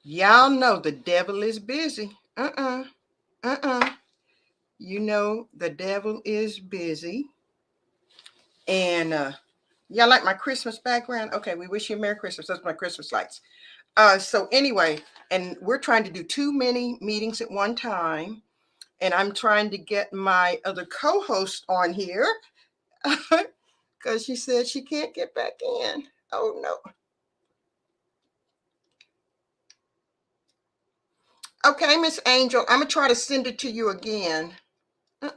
Y'all know the devil is busy. Uh-uh. You know the devil is busy. And y'all like my Christmas background? Okay, we wish you a Merry Christmas. That's my Christmas lights. So anyway, and we're trying to do too many meetings at one time. And I'm trying to get my other co-host on here because she said she can't get back in. Oh no. Okay, Miss Angel, I'm gonna try to send it to you again. Uh,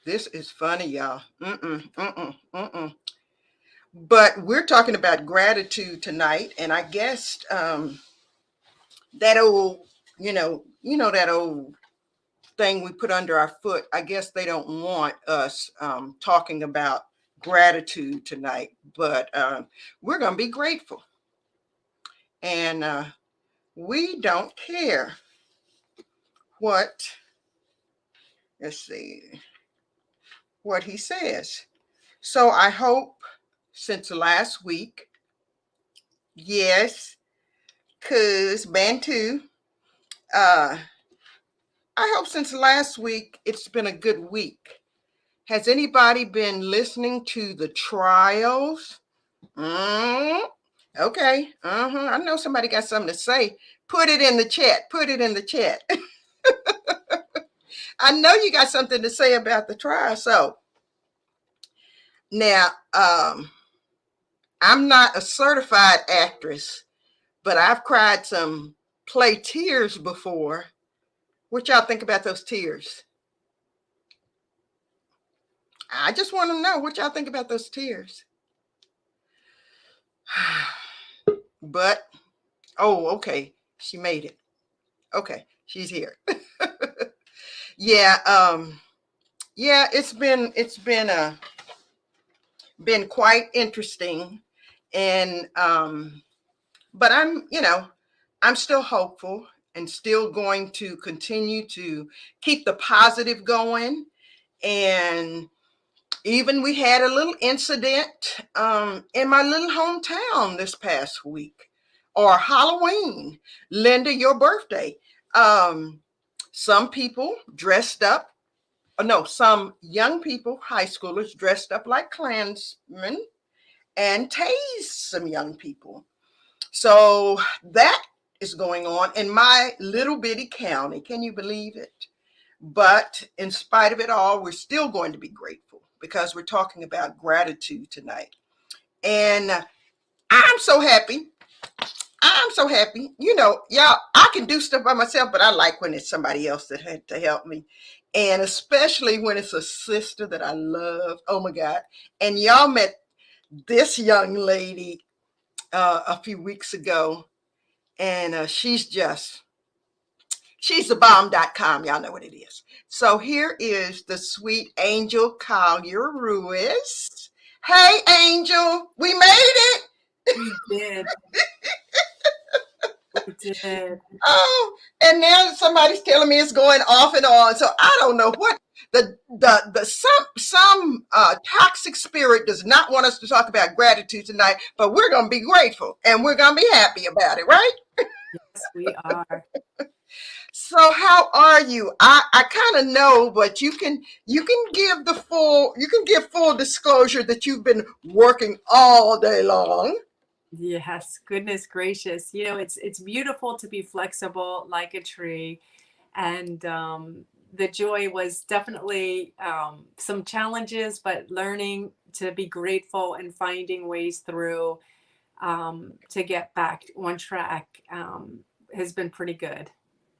This is funny, y'all. But we're talking about gratitude tonight, and I guess that old, that old thing we put under our foot. I guess they don't want us talking about gratitude tonight, but we're gonna be grateful, and we don't care what. Let's see what he says. So I hope since last week, yes, cause Bantu. Uh, I hope since last week it's been a good week. Has anybody been listening to the trials? Mm, okay. I know somebody got something to say. Put it in the chat. Put it in the chat. I know you got something to say about the trial. So now, I'm not a certified actress, but I've cried some play tears before. What y'all think about those tears? I just want to know what y'all think about those tears. But oh, okay, she made it. Okay, she's here. Yeah, yeah, it's been quite interesting, and but I'm still hopeful and still going to continue to keep the positive going. And even we had a little incident in my little hometown this past week, or Halloween, Linda, your birthday. Um, some people dressed up, no, some young people, high schoolers, dressed up like Klansmen and tased some young people. So that is going on in my little bitty county. Can you believe it? But in spite of it all, we're still going to be grateful because we're talking about gratitude tonight. And I'm so happy. I'm so happy. Y'all, I can do stuff by myself, but I like when it's somebody else that had to help me. And especially when it's a sister that I love. Oh my God. And y'all met this young lady a few weeks ago. And she's the bomb.com. Y'all know what it is. So here is the sweet Angel Collier Ruiz. Hey, Angel, we made it. We did. We did. Oh, and now somebody's telling me it's going off and on. So I don't know what the some toxic spirit does not want us to talk about gratitude tonight, but we're gonna be grateful and we're gonna be happy about it, right? Yes, we are. So how are you? I kind of know, but you can give full disclosure that you've been working all day long. Yes, goodness gracious. It's beautiful to be flexible like a tree. And the joy was definitely some challenges, but learning to be grateful and finding ways through to get back on track has been pretty good.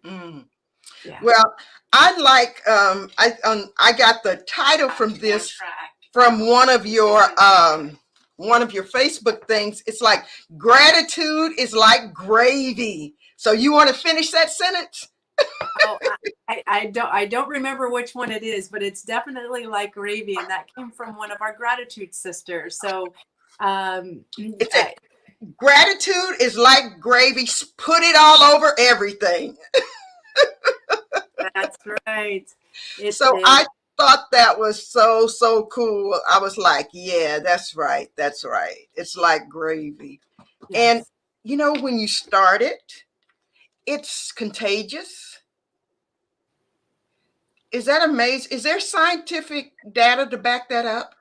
Mm. Yeah. Well, I like I got the title from this from one of your Facebook things. It's like gratitude is like gravy. So you want to finish that sentence? Oh, I don't remember which one it is, but it's definitely like gravy, and that came from one of our gratitude sisters. So, It's a, gratitude is like gravy. Put it all over everything. that's right. It So is. I thought that was so cool. I was like, yeah, that's right. That's right. It's like gravy. And Yes. when you start it, it's contagious. Is that amazing? Is there scientific data to back that up?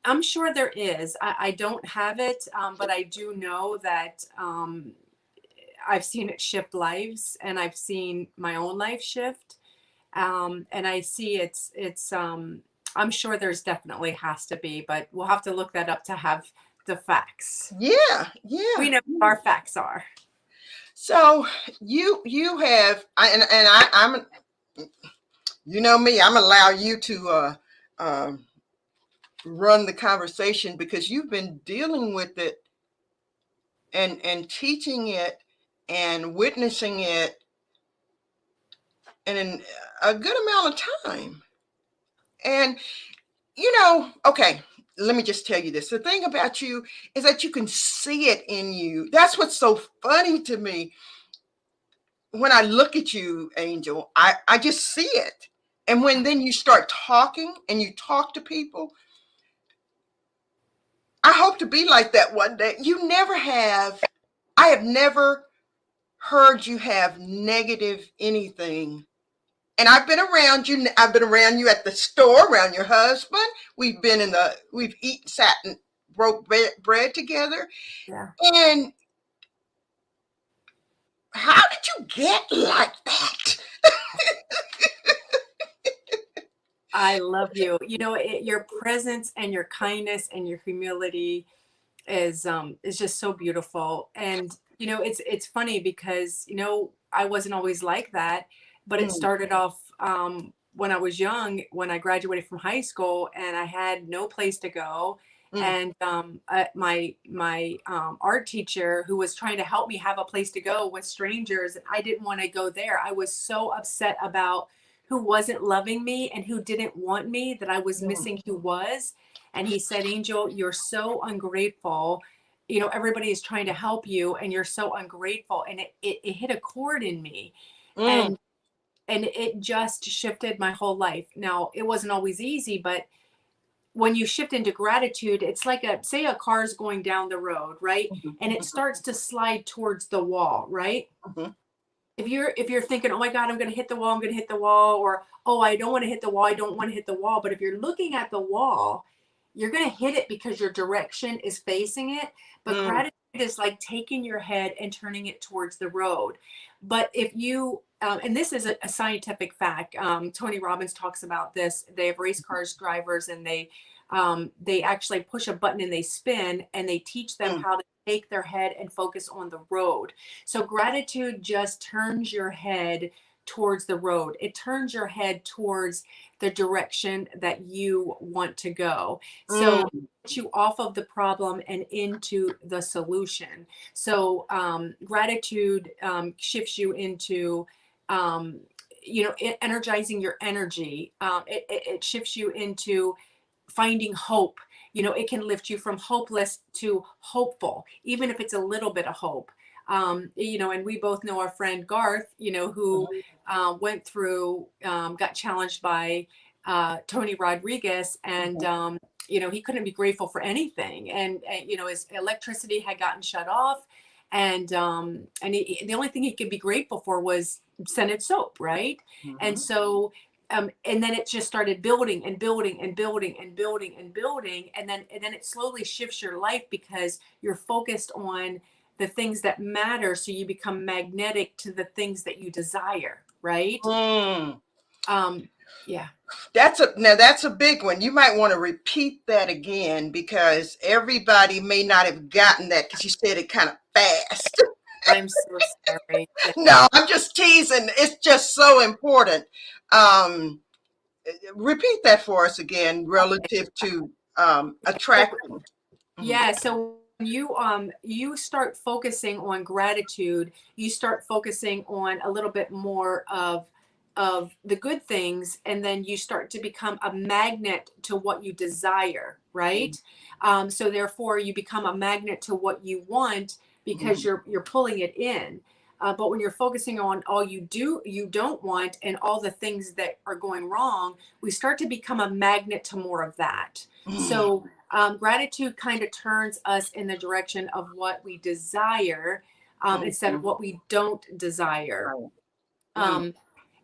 I'm sure there is. I don't have it, but I do know that I've seen it shift lives, and I've seen my own life shift. And I see I'm sure there's definitely has to be, but we'll have to look that up to have the facts. Yeah, We yeah. know what our facts are. So you have I'm me, I'm allow you to run the conversation because you've been dealing with it and teaching it and witnessing it in a good amount of time. And okay, let me just tell you this. The thing about you is that you can see it in you. That's what's so funny to me. When I look at you, Angel, I just see it. And when then you start talking and you talk to people, I hope to be like that one day. I have never heard you have negative anything. And I've been around you. I've been around you at the store, around your husband. We've eaten, sat and broke bread together. Yeah. And how did you get like that? I love you. Your presence and your kindness and your humility is just so beautiful. And it's funny because I wasn't always like that, but it Mm, started off when I was young, when I graduated from high school, and I had no place to go. mm, And my art teacher, who was trying to help me have a place to go with strangers, I didn't want to go there. I was so upset about who wasn't loving me and who didn't want me, that I was mm, missing who was. And he said, Angel, you're so ungrateful. Everybody is trying to help you and you're so ungrateful. And it hit a chord in me. mm, And it just shifted my whole life. Now, it wasn't always easy, but when you shift into gratitude, it's like say a car's going down the road, right? mhm, And it starts to slide towards the wall, right? mhm, If you're thinking, oh my God, I'm going to hit the wall, I'm going to hit the wall, or oh, I don't want to hit the wall, I don't want to hit the wall. But if you're looking at the wall, you're going to hit it because your direction is facing it. But mm, gratitude is like taking your head and turning it towards the road. But if you and this is a scientific fact. Tony Robbins talks about this. They have race cars drivers, and they actually push a button and they spin, and they teach them mm, how to take their head and focus on the road. So gratitude just turns your head towards the road. It turns your head towards the direction that you want to go. So mm, get you off of the problem and into the solution. So gratitude shifts you into um, energizing your energy. It shifts you into finding hope. It can lift you from hopeless to hopeful, even if it's a little bit of hope. And we both know our friend Garth, who mhm, went through, got challenged by Tony Rodriguez, and mhm, he couldn't be grateful for anything, and his electricity had gotten shut off, and the only thing he could be grateful for was scented soap, right? And mhm. so and then it just started building and building and building and building and building, and then it slowly shifts your life because you're focused on the things that matter, so you become magnetic to the things that you desire, right? Mm. um yeah. That's a big one. You might want to repeat that again because everybody may not have gotten that because you said it kind of fast. I'm so sorry. Yeah. No, I'm just teasing. It's just so important. Um, Repeat that for us again relative to So attracting. Mhm, yeah, so when you start focusing on gratitude, you start focusing on a little bit more of the good things, and then you start to become a magnet to what you desire, right? So therefore you become a magnet to what you want because mhm, you're pulling it in. But when you're focusing on all you don't want, and all the things that are going wrong, we start to become a magnet to more of that. mhm, So Gratitude kind of turns us in the direction of what we desire, instead of Mhm. what we don't desire. Right. Mm. Um,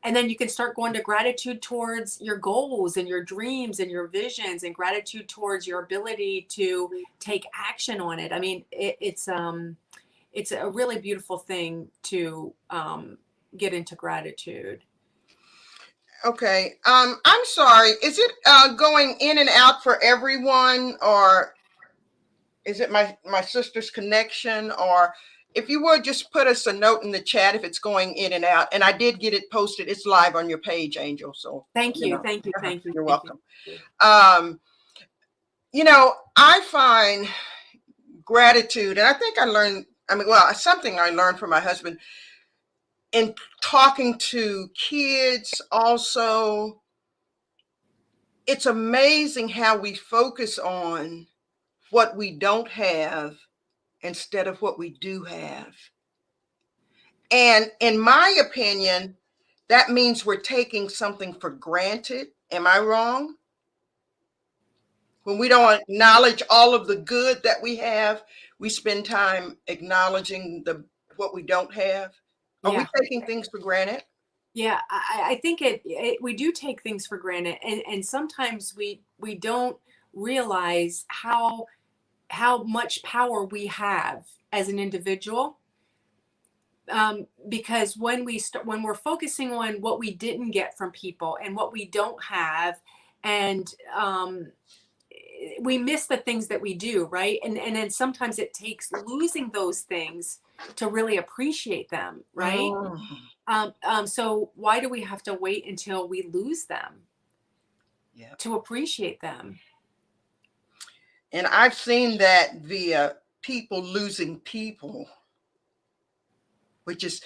and then you can start going to gratitude towards your goals and your dreams and your visions, and gratitude towards your ability to take action on it. I mean, it's a really beautiful thing to get into gratitude. Okay. I'm sorry. Is it going in and out for everyone, or is it my sister's connection? Or if you would just put us a note in the chat if it's going in and out. And I did get it posted. It's live on your page, Angel. So Thank you you, know, thank you, thank you, you're thank you. welcome. Um, I find gratitude, and I think I learned. I mean, well, something I learned from my husband in talking to kids. Also, it's amazing how we focus on what we don't have instead of what we do have. And in my opinion, that means we're taking something for granted. Am I wrong? When we don't acknowledge all of the good that we have, we spend time acknowledging the what we don't have. Are we Yeah. taking things for granted? Yeah, I think we do take things for granted, and sometimes we don't realize how much power we have as an individual. Because when we're focusing on what we didn't get from people and what we don't have, and we miss the things that we do, right? And then sometimes it takes losing those things to really appreciate them, right? Mm, So why do we have to wait until we lose them yeah. to appreciate them? And I've seen that via people losing people, which is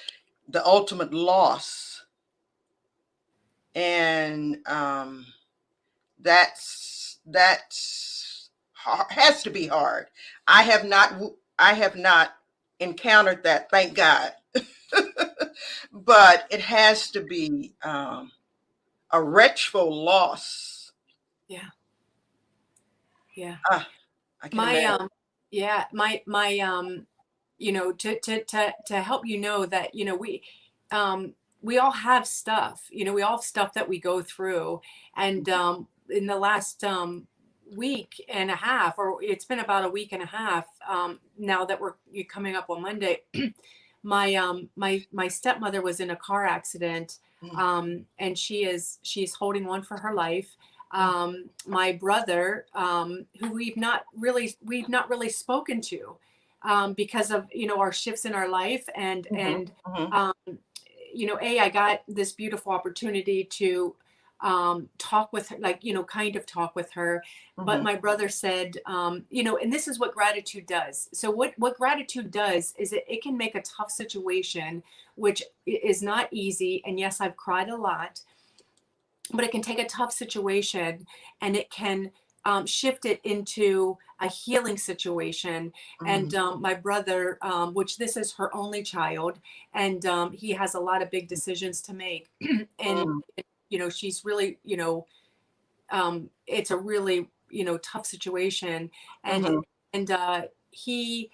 the ultimate loss. And that's has to be hard. I have not encountered that, thank God. But it has to be a wretchful loss. Yeah, yeah. Ah, I can My imagine. yeah, my to help that we all have stuff. We all have stuff that we go through, and in the last week and a half, or it's been about a week and a half, now that you're coming up on Monday. My stepmother was in a car accident, Mm, and she's holding on for her life. mm, My brother, who we've not really spoken to, because of our shifts in our life, and mhm, and mhm, um, I got this beautiful opportunity to talk with her, like, kind of talk with her. But mhm, my brother said, and this is what gratitude does. So what gratitude does is it can make a tough situation, which is not easy. And yes, I've cried a lot, but it can take a tough situation, and it can shift it into a healing situation. And mhm, my brother, which this is her only child, and he has a lot of big decisions to make. And mm, she's really, it's a really tough situation. and mhm. and he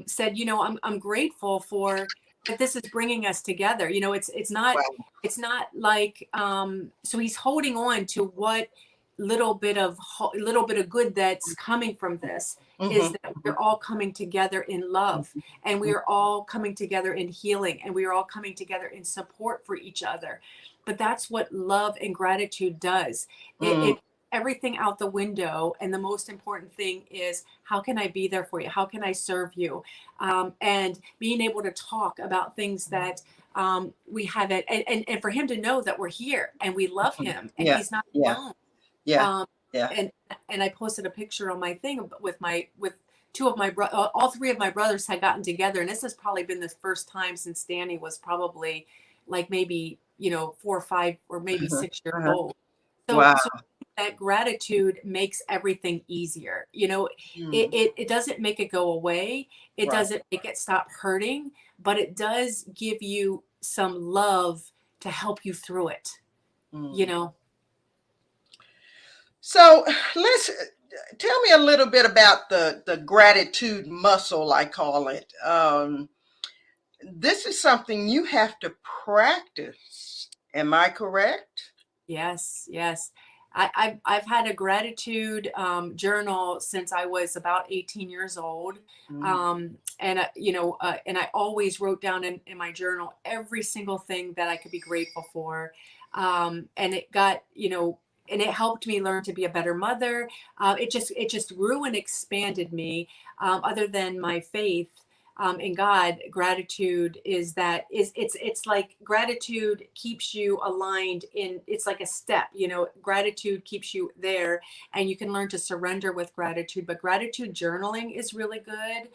said, I'm grateful for that this is bringing us together. Wow. It's not like, so he's holding on to what little bit of good that's coming from this, is Mhm, that we're mhm, all coming together in love, mhm, and we mhm, are all coming together in healing, and we are all coming together in support for each other. But that's what love and gratitude does. mm, It everything out the window, and the most important thing is, how can I be there for you? How can I serve you? And being able to talk about things that we haven't, and for him to know that we're here and we love mhm. him and Yeah, he's not yeah, alone. yeah, um, yeah. and I posted a picture on my thing with two of all three of my brothers had gotten together, and this has probably been the first time since Danny was probably like maybe 4 or 5 or maybe Uh-huh, 6 years uh-huh. old. So Wow. that gratitude makes everything easier. Mm, It doesn't make it go away. It right. doesn't make it stop hurting, but it does give you some love to help you through it, you Mm. know? So let's. tell me a little bit about the gratitude muscle, I call it. This is something you have to practice. Am I correct? Yes, yes. I've had a gratitude journal since I was about 18 years old. Mm-hmm. And I always wrote down in my journal every single thing that I could be grateful for. And it got, and it helped me learn to be a better mother. It just grew and expanded me. Other than my faith, in God, gratitude it's like gratitude keeps you aligned in, it's like a step, gratitude keeps you there, and you can learn to surrender with gratitude. But gratitude journaling is really good.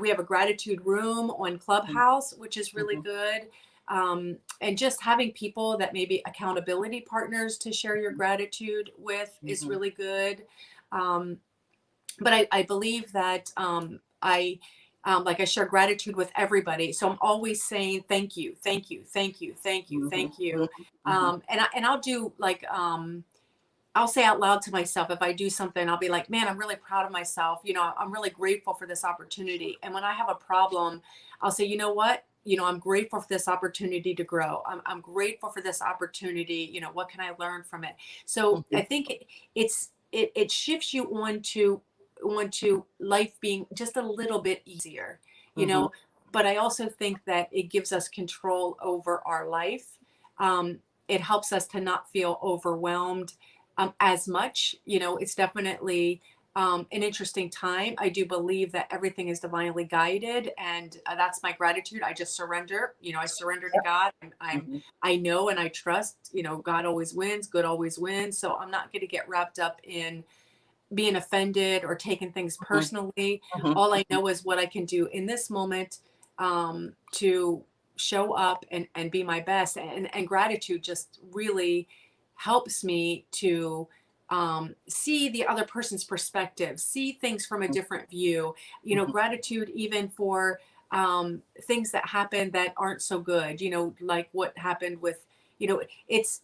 We have a gratitude room on Clubhouse, which is really Mm-hmm. good. And just having people that maybe accountability partners to share your gratitude with is Mm-hmm. really good. Um, but I believe that like I share gratitude with everybody. So I'm always saying thank you, thank you, thank you, thank you, Mm-hmm. thank you. Mm-hmm. I'll do like I'll say out loud to myself, if I do something, I'll be like, man, I'm really proud of myself. I'm really grateful for this opportunity. And when I have a problem, I'll say, you know what? I'm grateful for this opportunity to grow. I'm grateful for this opportunity. What can I learn from it? So I think it shifts you onto life being just a little bit easier, you Mm-hmm. know. But I also think that it gives us control over our life. It helps us to not feel overwhelmed as much. It's definitely an interesting time. I do believe that everything is divinely guided, and that's my gratitude. I just surrender. I surrender to God. Mm-hmm. I know and I trust. God always wins. Good always wins. So I'm not going to get wrapped up in being offended or taking things personally. Mm-hmm. All I know is what I can do in this moment to show up and be my best. And gratitude just really helps me to see the other person's perspective, see things from a different view. Gratitude even for things that happen that aren't so good, like what happened with, it's,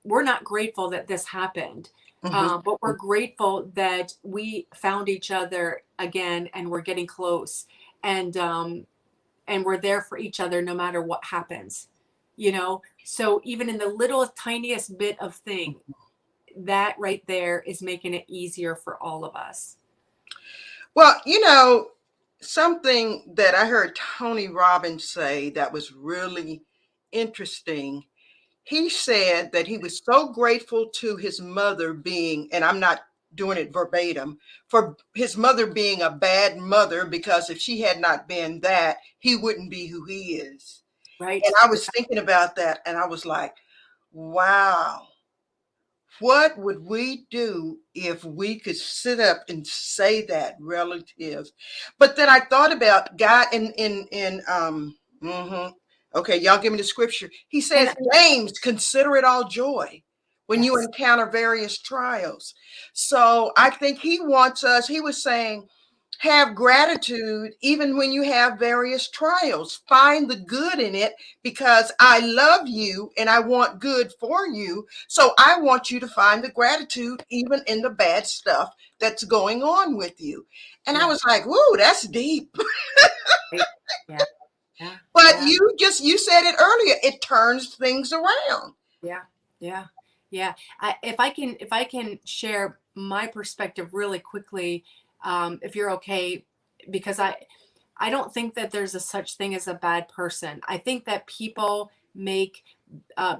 we're not grateful that this happened, Mm-hmm. but we're grateful that we found each other again, and we're getting close, and we're there for each other no matter what happens. So even in the little tiniest bit of thing, that right there is making it easier for all of us. Well, something that I heard Tony Robbins say that was really interesting. He said that he was so grateful to his mother being, and I'm not doing it verbatim, for his mother being a bad mother, because if she had not been that, he wouldn't be who he is. And Right. I was thinking about that, and I was like, wow, what would we do if we could sit up and say that relative? But then I thought about God mhm. Okay, y'all give me the scripture. He And says, James, consider it all joy when you yes. encounter various trials. So I think he wants us, he was saying, have gratitude even when you have various trials. Find the good in it, because I love you and I want good for you. So I want you to find the gratitude even in the bad stuff that's going on with you. And I Yeah. was like, whoa, that's deep. Right. Yeah. Yeah. But Yeah. you said it earlier, it turns things around. Yeah. Yeah. Yeah. If I can share my perspective really quickly, if you're okay, because I don't think that there's a such thing as a bad person. I think that people make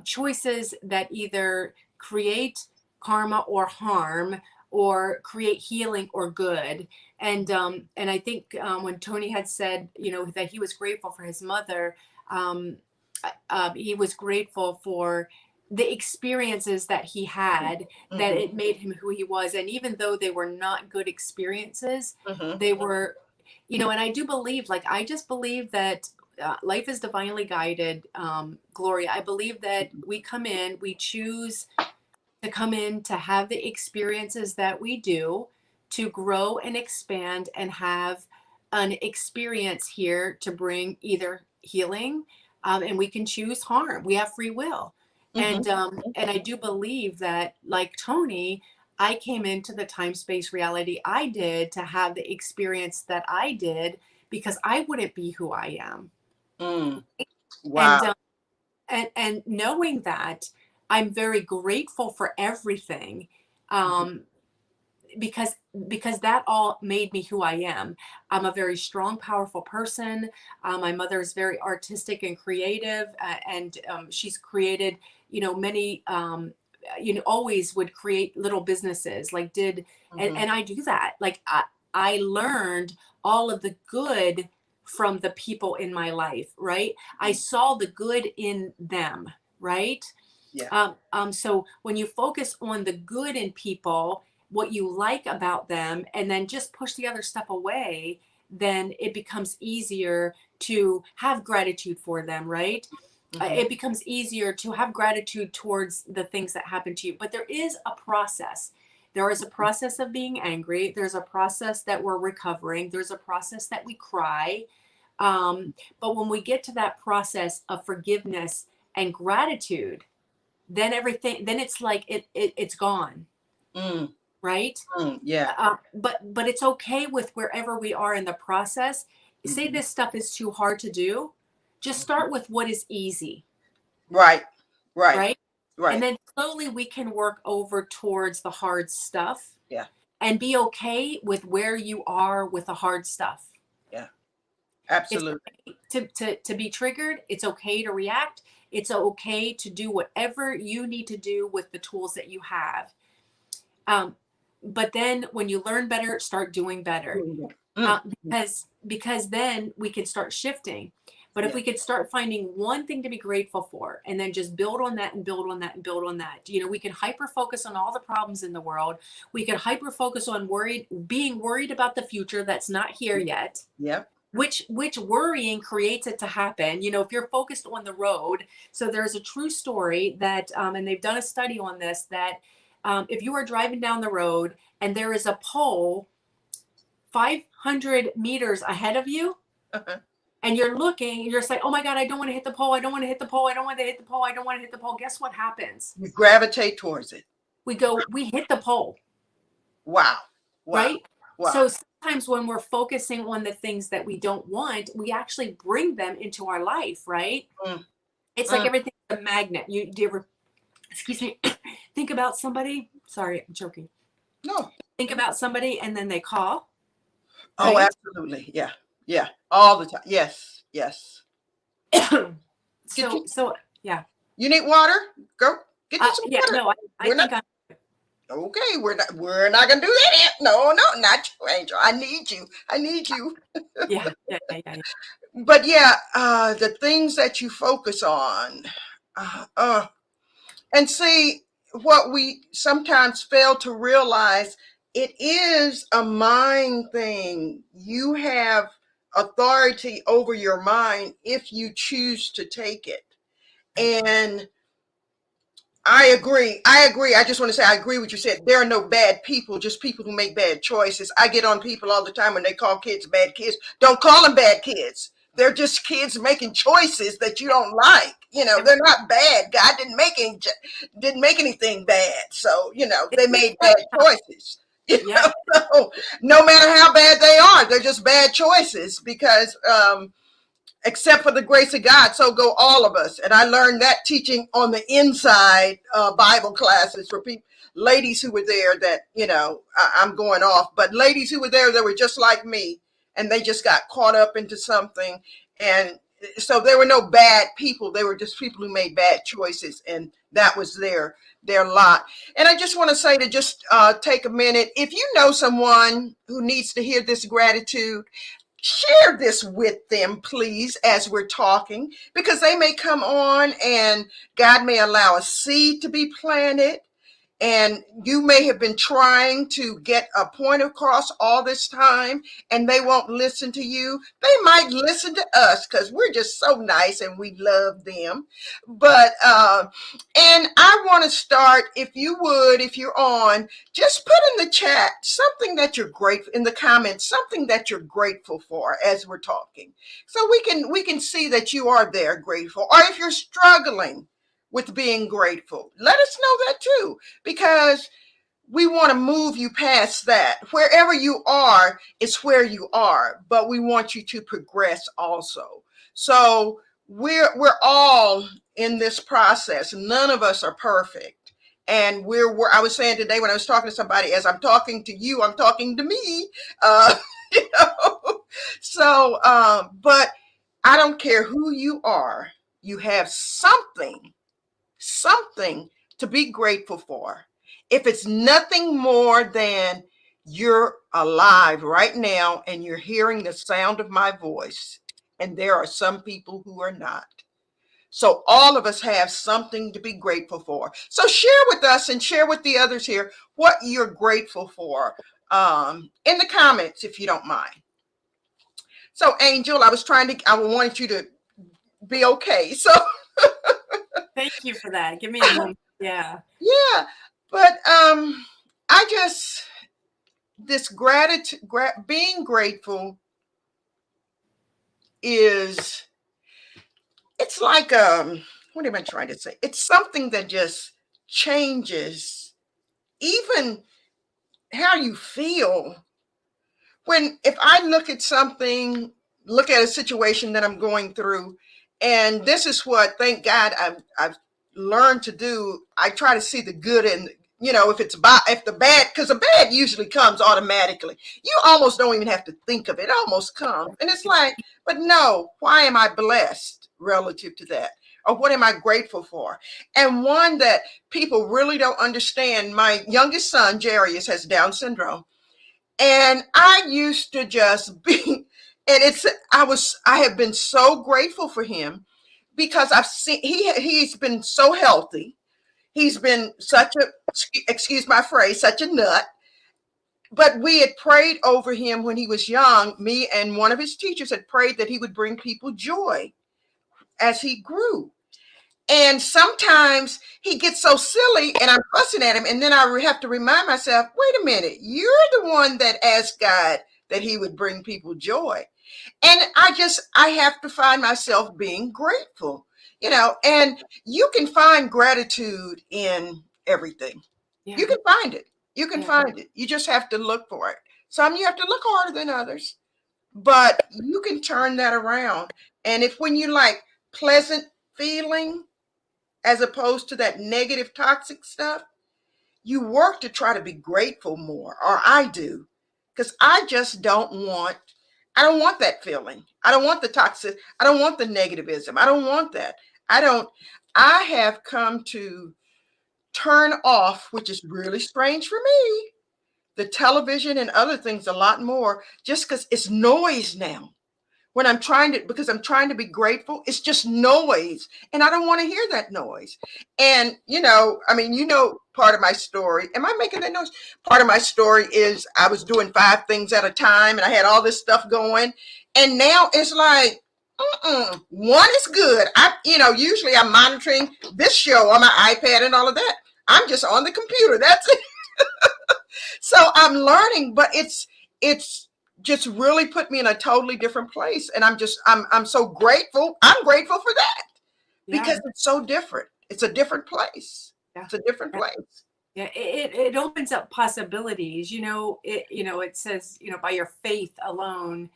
choices that either create karma or harm, or create healing or good. And I think when Tony had said, that he was grateful for his mother, he was grateful for the experiences that he had, that Mm-hmm. it made him who he was. And even though they were not good experiences, Mm-hmm. they were, and I do believe, like, I just believe that life is divinely guided. Gloria, I believe that we come in, we choose to come in to have the experiences that we do, to grow and expand and have an experience here to bring either healing, and we can choose harm. We have free will. Mm-hmm. And I do believe that, like Tony, I came into the time space reality I did to have the experience that I did because I wouldn't be who I am. Mm. Wow. And and knowing that, I'm very grateful for everything. Um, because that all made me who I am. I'm a very strong, powerful person. My mother is very artistic and creative, and she's created, many. Always would create little businesses, like did, Mm-hmm. and I do that. Like I learned all of the good from the people in my life, right? I saw the good in them, right? Yeah. So when you focus on the good in people, what you like about them, and then just push the other stuff away, then it becomes easier to have gratitude for them, right? Mm-hmm. It becomes easier to have gratitude towards the things that happen to you. But there is a process. There is a process of being angry. There's a process that we're recovering. There's a process that we cry. But when we get to that process of forgiveness and gratitude, then everything, then it's like it's gone, Mm. right? Mm. Yeah. But it's okay with wherever we are in the process. Say Mm-hmm. this stuff is too hard to do, just start with what is easy, Right. Right. right? And Right. then slowly we can work over towards the hard stuff Yeah. and be okay with where you are with the hard stuff. Yeah. It's Absolutely. okay to be triggered. It's okay to react. It's okay to do whatever you need to do with the tools that you have. Um, but then when you learn better, start doing better. Mm. Because then we can start shifting. But if Yeah. we could start finding one thing to be grateful for and then just build on that and build on that and build on that, we can hyper focus on all the problems in the world. We can hyper focus on being worried about the future that's not here yet, Yep. which worrying creates it to happen. If you're focused on the road. So there's a true story that, and they've done a study on this, that if you are driving down the road and there is a pole 500 meters ahead of you, Uh-huh. and you're looking, you're just like, oh my God, I don't want to hit the pole. I don't want to hit the pole. I don't want to hit the pole. I don't want to hit the pole. Guess what happens? You gravitate towards it. We hit the pole, Wow. Wow. right? Wow. So sometimes when we're focusing on the things that we don't want, we actually bring them into our life, right? Mm. It's like Mm. everything's a magnet. Do you ever, excuse me, think about somebody? Sorry, I'm joking. No. Think about somebody and then they call, Oh, right? absolutely. Yeah. Yeah. All the time. Yes. Yes. Get you. So yeah. You need water? Go get you some Yeah, water. no, I We're not think I'm, okay. We're not gonna do that yet. No, no, not you, Angel. I need you. I need you. yeah. But yeah, the things that you focus on, uh, uh, and see what we sometimes fail to realize. It is a mind thing. You have authority over your mind if you choose to take it. And I agree. I agree. I just want to say I agree with you said. There are no bad people, just people who make bad choices. I get on people all the time when they call kids bad kids. Don't call them bad kids. They're just kids making choices that you don't like. They're not bad. God didn't make anything bad. So, they made bad choices. Yeah. So no matter how bad they are, they're just bad choices because except for the grace of God, so go all of us. And I learned that teaching on the inside Bible classes for people, ladies who were there that, I'm going off, but ladies who were there that were just like me and they just got caught up into something. And so there were no bad people. They were just people who made bad choices. And that was their lot. And I just want to say to just take a minute. If you know someone who needs to hear this gratitude, share this with them, please, as we're talking, because they may come on and God may allow a seed to be planted. And you may have been trying to get a point across all this time and they won't listen to you. They might listen to us because we're just so nice and we love them. But, and I want to start, if you would, if you're on, just put in the chat something that you're grateful, in the comments, something that you're grateful for as we're talking. So we can see that you are there grateful. Or if you're struggling with being grateful, let us know that too, because we want to move you past that. Wherever you are, it's where you are, but we want you to progress also. So we're all in this process. None of us are perfect. And we're I was saying today when I was talking to somebody, as I'm talking to you, I'm talking to me. Uh, you know, so but I don't care who you are, you have something to be grateful for. If it's nothing more than you're alive right now and you're hearing the sound of my voice, and there are some people who are not. So all of us have something to be grateful for. So share with us and share with the others here what you're grateful for in the comments, if you don't mind. So Angel, I wanted you to be okay. So Thank you for that. Give me a moment. Yeah. yeah, but I just this gratitude, being grateful is it's like what am I trying to say? It's something that just changes even how you feel when if I look at something, look at a situation that I'm going through, and this is what thank God I've learned to do. I try to see the good in if it's bad, if the bad, because the bad usually comes automatically. You almost don't even have to think of it. It almost comes, and it's like, but no, why am I blessed relative to that? Or what am I grateful for? And one that people really don't understand. My youngest son, Jarius, has Down syndrome, and I used to just be, and I have been so grateful for him because I've seen he's been so healthy. He's been such a, excuse my phrase, such a nut. But we had prayed over him when he was young. Me and one of his teachers had prayed that he would bring people joy as he grew. And sometimes he gets so silly and I'm fussing at him. And then I have to remind myself, wait a minute, you're the one that asked God that he would bring people joy. And I have to find myself being grateful, and you can find gratitude in everything. Yeah. You can find it. You can Yeah. find it. You just have to look for it. Some you have to look harder than others, but you can turn that around. And if when you like pleasant feeling, as opposed to that negative toxic stuff, you work to try to be grateful more, or I do, because I don't want that feeling. I don't want the toxic, I don't want the negativism. I don't want that. I don't I have come to turn off, which is really strange for me, the television and other things a lot more, just because it's noise now. When because I'm trying to be grateful, it's just noise. And I don't want to hear that noise. And, part of my story, am I making that noise? Part of my story is I was doing 5 things at a time and I had all this stuff going. And now it's like, one is good. Usually I'm monitoring this show on my iPad and all of that. I'm just on the computer. That's it. So I'm learning, but it's just really put me in a totally different place. And I'm so grateful. I'm grateful for that Yeah. because it's so different. It's a different place. Yeah. It's a different Yeah. place. Yeah, it opens up possibilities. It says, by your faith alone,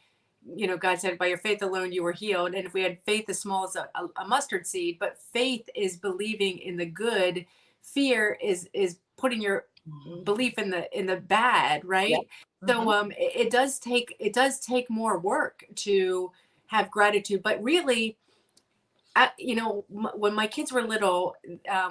God said, by your faith alone, you were healed. And if we had faith as small as a mustard seed, but faith is believing in the good. Fear is putting your Mhm. belief in the bad, Yeah. right? So Mhm. it does take more work to have gratitude, but really, when my kids were little,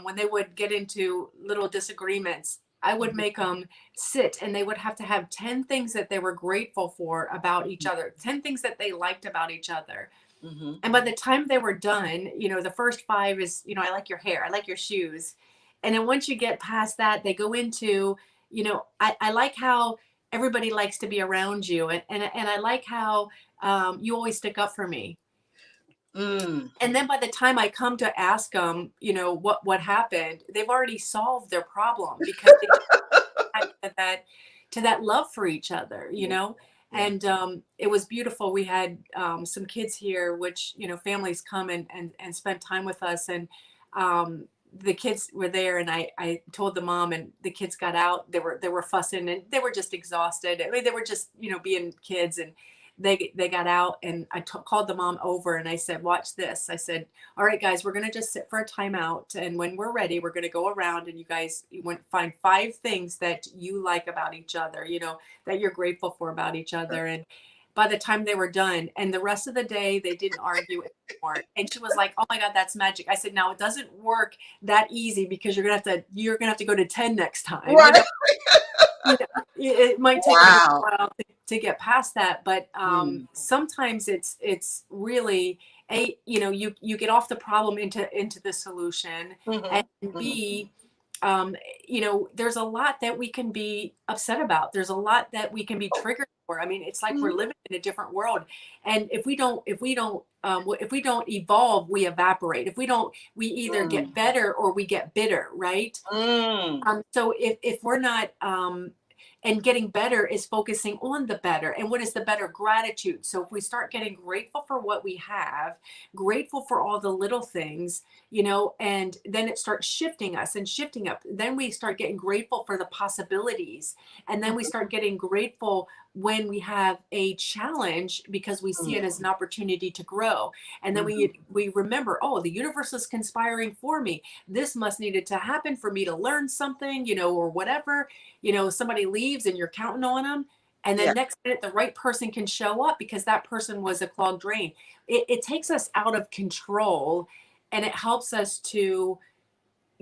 when they would get into little disagreements, I would Mhm. make them sit and they would have to have 10 things that they were grateful for about each other, 10 things that they liked about each other. Mhm. And by the time they were done, the first 5 is, I like your hair, I like your shoes. And then once you get past that, they go into, I like how everybody likes to be around you. And I like how you always stick up for me. Mm. And then by the time I come to ask them, what happened, they've already solved their problem because they just had to that love for each other, Yeah. Yeah. and it was beautiful. We had some kids here, which families come and spend time with us, and the kids were there, and I told the mom, and the kids got out. They were fussing, and they were just exhausted. I mean, they were just, being kids, and they got out, and called the mom over, and I said, watch this. I said, all right, guys, we're going to just sit for a timeout. And when we're ready, we're going to go around, and you want to find 5 things that you like about each other, that you're grateful for about each other. And by the time they were done, and the rest of the day, they didn't argue anymore. And she was like, oh my God, that's magic. I said, now it doesn't work that easy, because you're going to have to go to 10 next time. Right. It might take a little Wow. while to get past that, but Mm, sometimes it's really you get off the problem into the solution, and mhm, mhm, B, um, there's a lot that we can be upset about. There's a lot that we can be triggered for. I mean, it's like we're mhm, living in a different world, and if we don't evolve, we evaporate. We either get mm, better or we get bitter, right? mm, So if we're not, and getting better is focusing on the better. And what is the better? Gratitude. So if we start getting grateful for what we have, grateful for all the little things, and then it starts shifting us and shifting up. Then we start getting grateful for the possibilities. And then we start getting grateful when we have a challenge, because we see it as an opportunity to grow. And then mhm, we remember, oh, the universe is conspiring for me. This must needed to happen for me to learn something, or whatever. Somebody leaves and you're counting on them, and yeah. then next minute the right person can show up because that person was a clogged drain. It takes us out of control, and it helps us to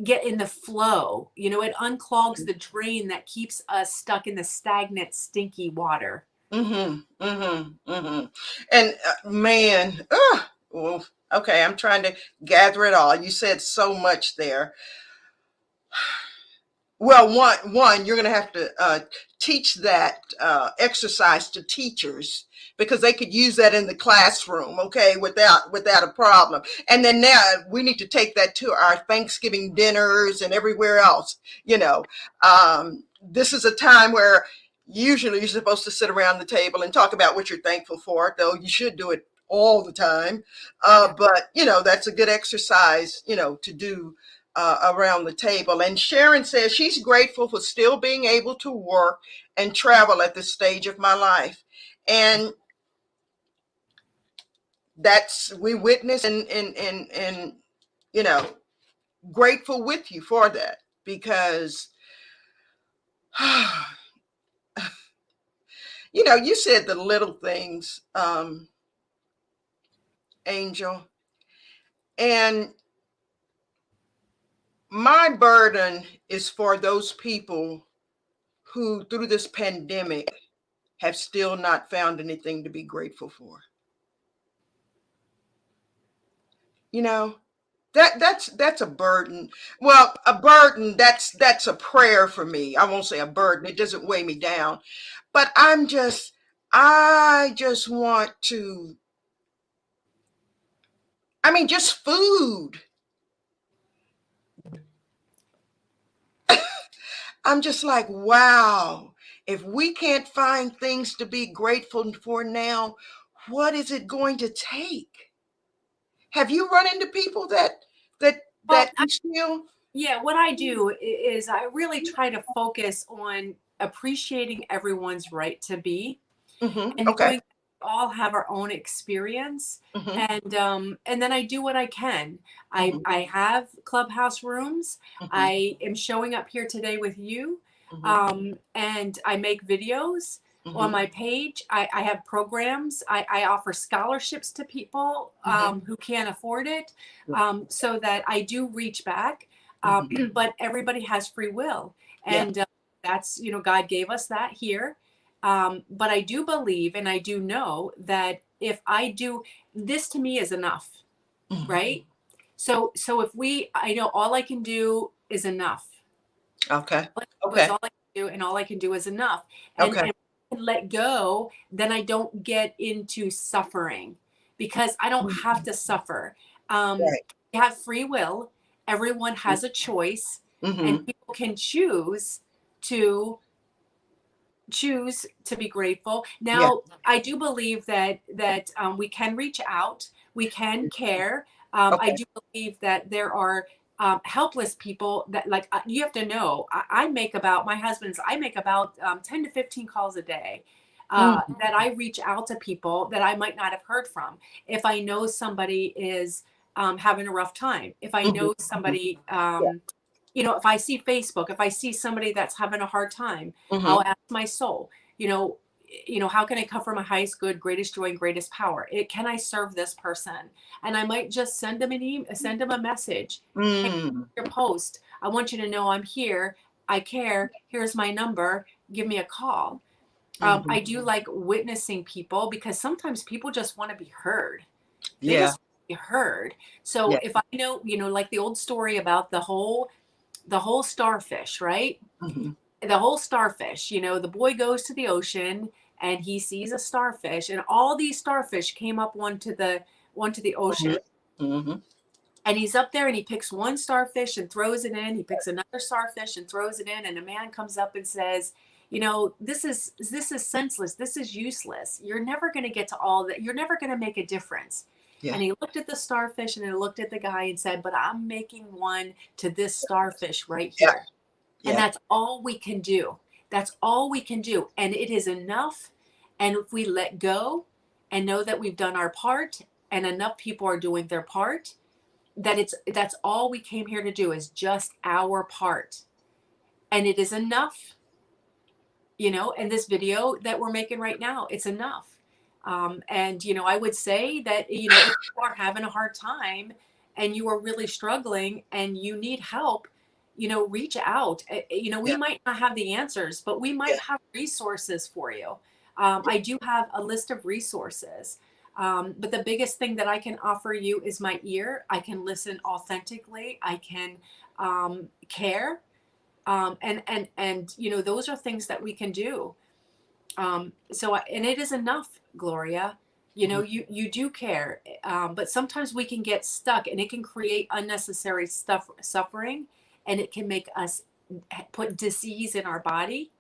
get in the flow. It unclogs the drain that keeps us stuck in the stagnant, stinky water. Mhm, mhm, mhm. And man, oof, okay, I'm trying to gather it all. You said so much there. Well, one, you're going to have to teach that exercise to teachers, because they could use that in the classroom, okay, without a problem. And then now we need to take that to our Thanksgiving dinners and everywhere else. This is a time where usually you're supposed to sit around the table and talk about what you're thankful for, though you should do it all the time. Yeah. But that's a good exercise, to do around the table. And Sharon says she's grateful for still being able to work and travel at this stage of my life. And that's we witness and you know grateful with you for that, because you said the little things, Angel, and my burden is for those people who through this pandemic have still not found anything to be grateful for. You know, that's a burden. Well, a burden, that's a prayer for me. I won't say a burden. It doesn't weigh me down. But I just want to, I mean, just food. I'm just like, wow, if we can't find things to be grateful for now, what is it going to take? Have you run into people that Well, that you still? yeah, what I do is I really try to focus on appreciating everyone's right to be, and Okay. knowing we all have our own experience. Hmm. And then I do what I can. I Hmm. I have clubhouse rooms. Hmm. I am showing up here today with you, Hmm. and I make videos on Hmm. my page. I have programs. I offer scholarships to people Hmm. who can't afford it, so that I do reach back. Hmm. But everybody has free will, Yeah. and that's, God gave us that here. But I do believe, and I do know that if I do this, to me is enough, Mhm. right? So if I know all I can do is enough. Okay. All I can do is Okay. all I can do, and all I can do is enough. And Okay. and let go, then I don't get into suffering, because I don't have Mhm. to suffer. Um, Right. we have free will. Everyone has a choice, and Hmm. people can choose to be grateful. Yeah. Now, I do believe that we can reach out, we can care. I Okay. do believe that there are helpless people that like you have to know I make about my husband's I make about 10 to 15 calls a day Mm-hmm. that I reach out to people that I might not have heard from if I know somebody is having a rough time, if I know Mm-hmm. somebody Yeah. if I see Facebook, if I see somebody that's having a hard time, I'll Mm-hmm. ask my soul, you know, how can I come from my highest good, greatest joy, and greatest power? Can I serve this person? And I might just send them send them a message. Hey, Mm-hmm. your post. I want you to know I'm here. I care. Here's my number. Give me a call. Mm-hmm. I do like witnessing people because sometimes people just want to be heard. They Yeah. just want to be heard. So Yeah. if I know, like the old story about the whole starfish, right? Mm-hmm. The whole starfish, the boy goes to the ocean and he sees a starfish and all these starfish came up onto the ocean. Mm-hmm. And he's up there and he picks one starfish and throws it in. He picks another starfish and throws it in. And a man comes up and says, this is senseless. This is useless. You're never going to get to all that. You're never going to make a difference. Yeah. And he looked at the starfish and he looked at the guy and said, but I'm making one to this starfish right Yeah. here. And Yeah. that's all we can do. That's all we can do. And it is enough. And if we let go and know that we've done our part and enough people are doing their part, that's all we came here to do is just our part. And it is enough, and this video that we're making right now, it's enough. And I would say that if you are having a hard time and you are really struggling and you need help, reach out. We Yeah. might not have the answers, but we Yeah. might have resources for you. I do have a list of resources. But the biggest thing that I can offer you is my ear. I can listen authentically. I can care. And those are things that we can do. And it is enough, Gloria. Mhm. You do care, but sometimes we can get stuck, and it can create unnecessary suffering, and it can make us put disease in our body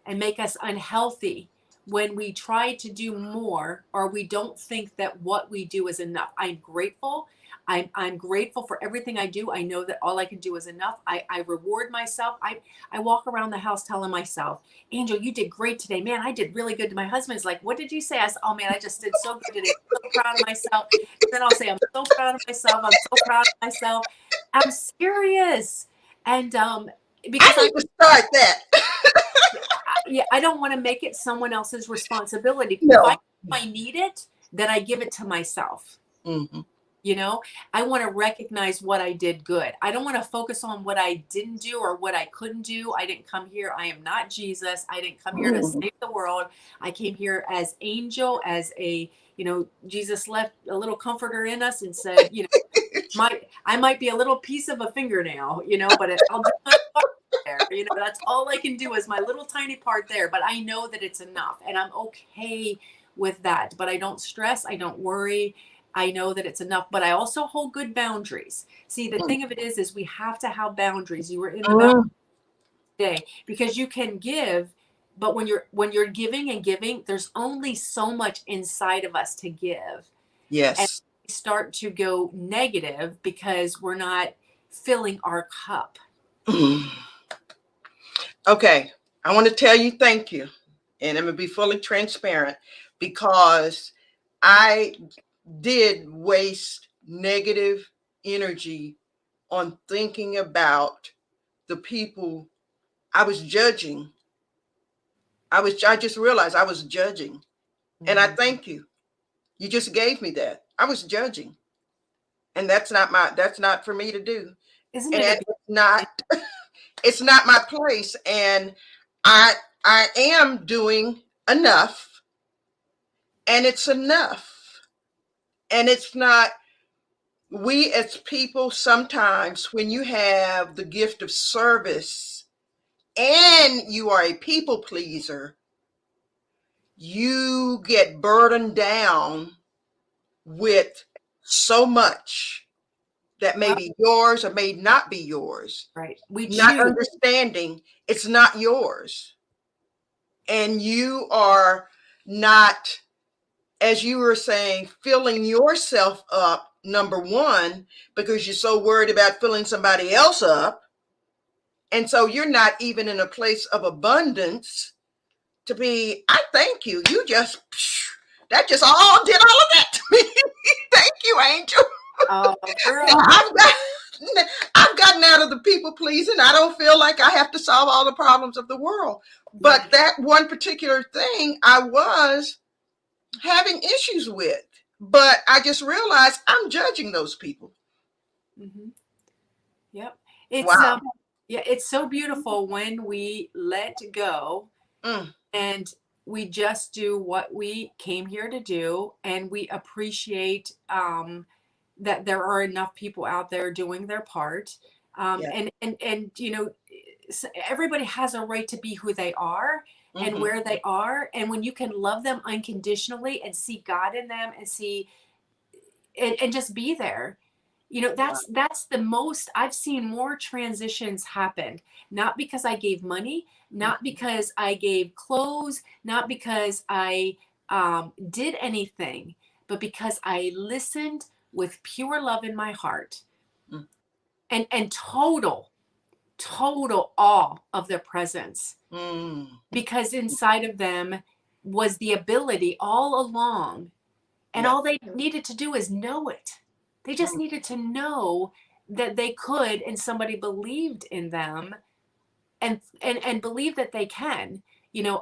and make us unhealthy when we try to do more or we don't think that what we do is enough. I'm grateful. I'm grateful for everything I do. I know that all I can do is enough. I reward myself. I walk around the house telling myself, Angel, you did great today. Man, I did really good. My husband's like, what did you say? I said, oh man, I just did so good today. I'm so proud of myself. And then I'll say, I'm so proud of myself. I'm so proud of myself. I'm serious. And I because need to start that. I don't want to make it someone else's responsibility. If No. I need it, then I give it to myself. Mm-hmm. You know, I want to recognize what I did good. I don't want to focus on what I didn't do or what I couldn't do. I didn't come here. I am not Jesus. I didn't come here to Mm-hmm. save the world. I came here as angel, Jesus left a little comforter in us and said, I might be a little piece of a fingernail, but I'll do my part there. That's all I can do is my little tiny part there. But I know that it's enough, and I'm okay with that. But I don't stress. I don't worry. I know that it's enough. But I also hold good boundaries. See, the thing of it is we have to have boundaries. You were in the boundary today because you can give. But when you're giving and giving, there's only so much inside of us to give. And Yes. we start to go negative because we're not filling our cup. Okay. I want to tell you thank you. And I'm going to be fully transparent because I did waste negative energy on thinking about the people I was judging. I just realized I was judging. And I Mhm. thank you. You just gave me that. I was judging. And that's not for me to do. Isn't And it a it's not beautiful it's not my place. And I I am doing enough, and it's enough. And it's not, we as people, sometimes when you have the gift of service and you are a people pleaser, you get burdened down with so much that may well, be yours or may not be yours, right? We not choose. understanding it's not yours. And you are not as you were saying, filling yourself up, number one, because you're so worried about filling somebody else up. And so you're not even in a place of abundance to be, I thank you. You just, that just all did all of that to me. Thank you, Angel. Oh, Now, girl. I've gotten out of the people pleasing. I don't feel like I have to solve all the problems of the world. Yeah. But that one particular thing I was having issues with. But I just realized I'm judging those people. Hmm. Yep. It's Wow. yeah, it's so beautiful when we let go Mm, and we just do what we came here to do, and we appreciate that there are enough people out there doing their part. yeah. And everybody has a right to be who they are and Hmm. where they are, and when you can love them unconditionally and see God in them and see and just be there, Wow. that's the most I've seen. More transitions happen, not because I gave money, not because I gave clothes, not because I did anything, but because I listened with pure love in my heart, Mm, and total awe of their presence, mm, because inside of them was the ability all along, and yeah. all they needed to do is know it. They just Mm, needed to know that they could, and somebody believed in them, and believe that they can.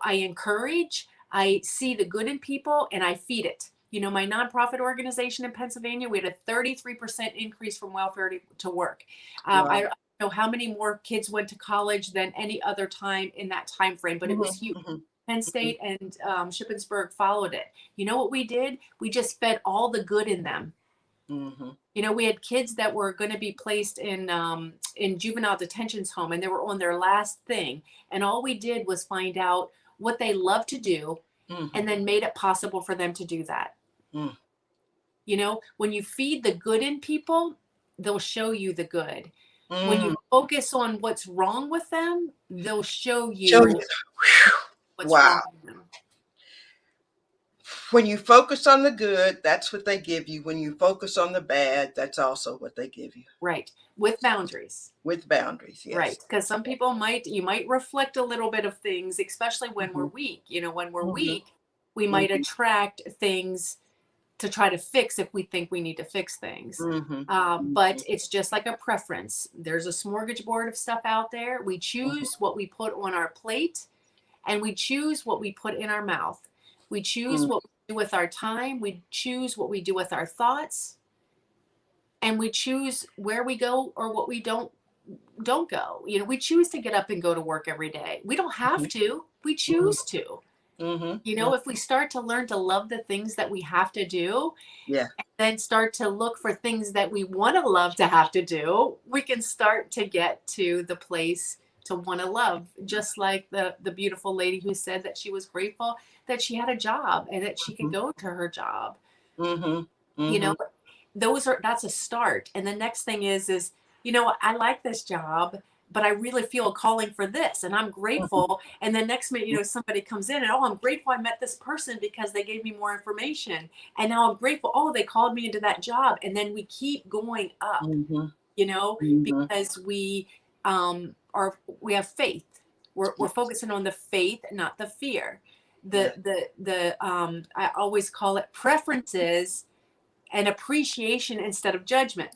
I encourage, I see the good in people, and I feed it. My nonprofit organization in Pennsylvania, we had a 33% increase from welfare to work. I wow. don't know how many more kids went to college than any other time in that time frame, but it Hmm. was huge. Hmm. Penn Hmm. State and Shippensburg followed it. You know what we did? We just fed all the good in them. Hmm. We had kids that were going to be placed in juvenile detentions home, and they were on their last thing. And all we did was find out what they love to do, Hmm. and then made it possible for them to do that. Mm. When you feed the good in people, they'll show you the good. When you Mm. focus on what's wrong with them, they'll show Show you. you what's Wow. wrong with them. When you focus on the good, that's what they give you. When you focus on the bad, that's also what they give you. Right. With boundaries. With boundaries, Right. yes. Because some people you might reflect a little bit of things, especially when we're Hmm. weak. When we're Hmm. weak, we might Hmm. attract things to try to fix if we think we need to fix things. Hmm. But it's just like a preference. There's a smorgasbord of stuff out there. We choose what we put on our plate, and we choose what we put in our mouth. We choose Hmm. what we do with our time. We choose what we do with our thoughts, and we choose where we go or what we don't go. We choose to get up and go to work every day. We don't have to. We Hmm. choose to. Hmm. If we start to learn to love the things that we have to do, Yeah. then start to look for things that we want to love to have to do, we can start to get to the place to want to love. Just like the beautiful lady who said that she was grateful that she had a job and that she could go to her job. Hmm. You Hmm. know, that's a start. And the next thing is, I like this job, but I really feel a calling for this, and I'm grateful. And the next minute, somebody comes in and, oh, I'm grateful I met this person because they gave me more information. And now I'm grateful, oh, they called me into that job. And then we keep going up, Hmm. Hmm. because we have faith. We're focusing on the faith, not the fear. Yeah. The I always call it preferences and appreciation instead of judgment.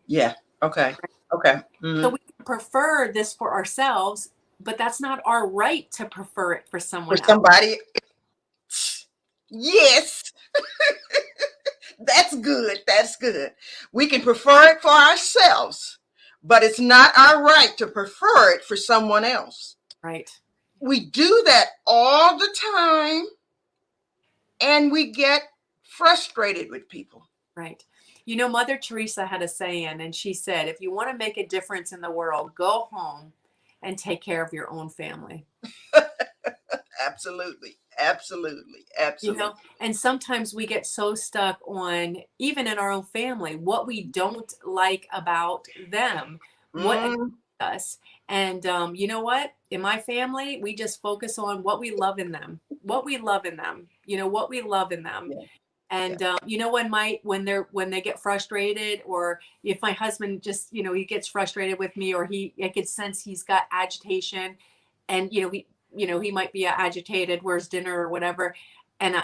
Yeah. Okay. Okay. So Hmm. we prefer this for ourselves, but that's not our right to prefer it for For someone else. somebody, yes, that's good. That's good. We can prefer it for ourselves, but it's not our right to prefer it for someone else. Right. We do that all the time, and we get frustrated with people. Right. Mother Teresa had a saying, and she said, if you want to make a difference in the world, go home and take care of your own family. Absolutely. Absolutely. Absolutely. And sometimes we get so stuck on, even in our own family, what we don't like about them, what annoys Mm, us. And you know what? In my family, we just focus on what we love in them, what we love in them, what we love in them. yeah. And you know, when they get frustrated, or if my husband just, you know, he gets frustrated with me, or I could sense he's got agitation, and he might be agitated, where's dinner or whatever, and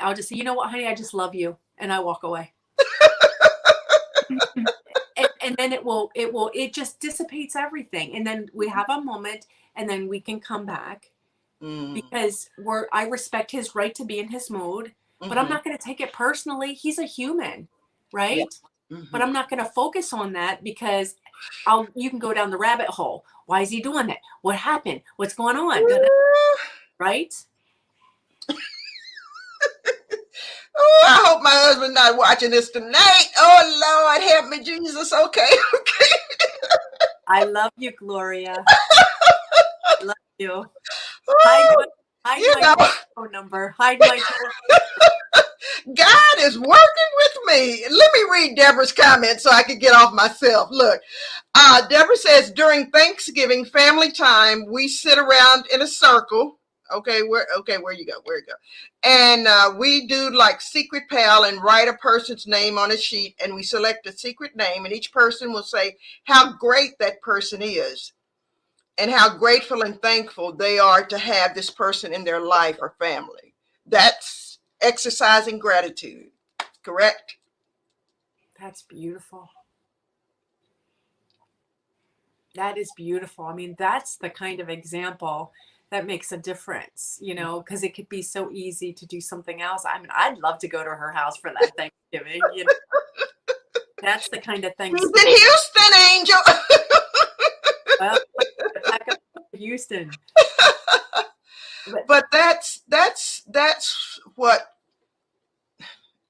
I'll just say, you know what, honey, I just love you, and I walk away. And then it just dissipates everything, and then we have a moment, and then we can come back, because I respect his right to be in his mood, but I'm not going to take it personally. He's a human, right? But I'm not going to focus on that, because you can go down the rabbit hole. Why is he doing that? What happened? What's going on? Right? Oh, I hope my husband not watching this tonight. Oh Lord, help me, Jesus. Okay, okay. I love you, Gloria. I love you. Oh, Hide my phone number. Hide my phone. God is working with me. Let me read Deborah's comment so I can get off myself. Look, Deborah says, during Thanksgiving family time, we sit around in a circle. Where you go? And we do like secret pal and write a person's name on a sheet, and we select a secret name, and each person will say how great that person is and how grateful and thankful they are to have this person in their life or family. That's exercising gratitude, correct? That's beautiful. That is beautiful. I mean, that's the kind of example that makes a difference, you know, because it could be so easy to do something else. I mean, I'd love to go to her house for that Thanksgiving. You know, that's the kind of thing. He's in Houston, Angel. Well, back up to Houston. But that's what.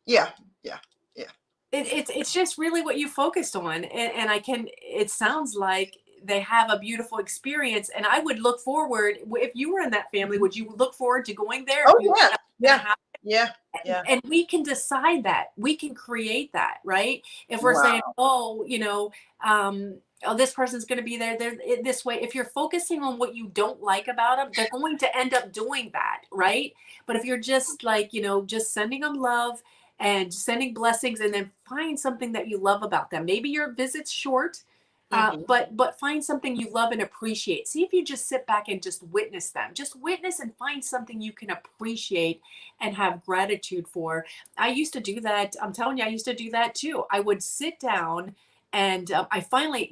Yeah. It's just really what you focused on, and it sounds like they have a beautiful experience, and I would look forward, if you were in that family, would you look forward to going there? Oh yeah. And we can decide that, we can create that, right? If we're saying, oh, you know, oh, this person's going to be there this way. If you're focusing on what you don't like about them, they're going to end up doing that, right? But if you're just like, you know, just sending them love and sending blessings, and then find something that you love about them. Maybe your visit's short, but find something you love and appreciate. See if you just sit back and just witness them. Just witness and find something you can appreciate and have gratitude for. I used to do that. I'm telling you, I used to do that too. I would sit down, and I finally